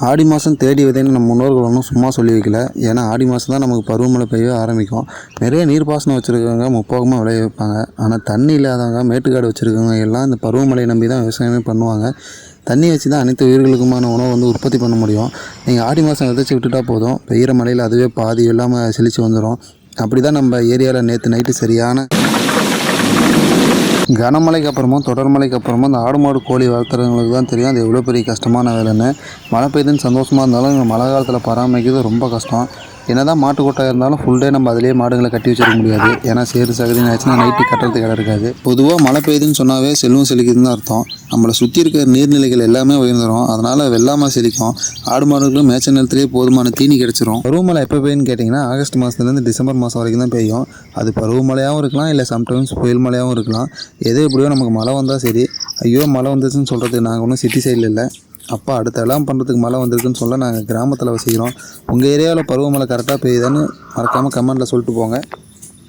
ஆடி மாதம் தேடி விதைன்னு நம்ம முன்னோர்கள் ஒன்றும் சும்மா சொல்லி வைக்கல. ஏன்னா ஆடி மாதம் தான் நமக்கு பருவமழை பெய்ய ஆரம்பிக்கும். நிறைய நீர்ப்பாசனம் வச்சுருக்கவங்க முப்போகமாக விளைய வைப்பாங்க. ஆனால் தண்ணி இல்லாதவங்க, மேட்டுக்காடு வச்சுருக்கவங்க எல்லாம் இந்த பருவமழையை நம்பி தான் விவசாயமே பண்ணுவாங்க. தண்ணி வச்சு தான் அனைத்து உயிர்களுக்குமான உணவை வந்து உற்பத்தி பண்ண முடியும். நீங்கள் ஆடி மாதம் விதைச்சி விட்டுட்டா போதும், பெய்கிற மழையில் அதுவே பாதி இல்லாமல் செழித்து வந்துடும். அப்படி தான் நம்ம ஏரியாவில் நேற்று நைட்டு சரியான கனமழைக்கு அப்புறமும் தொடர் மழைக்கு அப்புறமும் இந்த ஆடு மாடு கோழி வளர்த்துறவங்களுக்கு தான் தெரியும் அது எவ்வளோ பெரிய கஷ்டமான வேலைன்னு. மழை பெய்யுதுன்னு சந்தோஷமாக இருந்தாலும் இந்த மழை காலத்தில் பராமரிக்கிறது ரொம்ப கஷ்டம். என்ன தான் மாட்டு கொட்டாக இருந்தாலும் ஃபுல் டே நம்ம அதிலேயே மாடுகளை கட்டி வச்சிருக்க முடியாது. ஏன்னா சேறு சகதின்னு ஆச்சுன்னா நைட்டு கட்டுறதுக்கு இடம் இருக்காது. பொதுவாக மழை பெய்யுதுன்னு சொன்னாவே செல்வம் செழிக்குதுன்னு தான் அர்த்தம். நம்மளை சுற்றி இருக்கிற நீர்நிலைகள் எல்லாமே உயர்ந்துடும். அதனால் வெள்ளாமல் செழிக்கும். ஆடு மாடுகளும் மேய்ச்சல் நிலத்திலேயே போதுமான தீனி கிடச்சிரும். பருவமழை எப்போ பெய்யுன்னு கேட்டிங்கன்னா ஆகஸ்ட் மாதத்துலேருந்து டிசம்பர் மாதம் வரைக்கும் தான் பெய்யும். அது பருவமழையாகவும் இருக்கலாம், இல்லை சம்டைம்ஸ் புயல் மழையாகவும் இருக்கலாம். எது எப்படியோ நமக்கு மழை வந்தால் சரி. ஐயோ மழை வந்துச்சுன்னு சொல்கிறதுக்கு நாங்கள் ஒன்றும் சிட்டி சைடில் இல்லை. அப்போ அடுத்த எல்லாம் பண்ணுறதுக்கு மழை வந்திருக்குன்னு சொல்ல நாங்கள் கிராமத்தில் வசிக்கிறோம். உங்கள் ஏரியாவில் பருவமழை கரெக்டாக பெய்யுதான்னு மறக்காமல் கமெண்ட்டில் சொல்லிட்டு போங்க.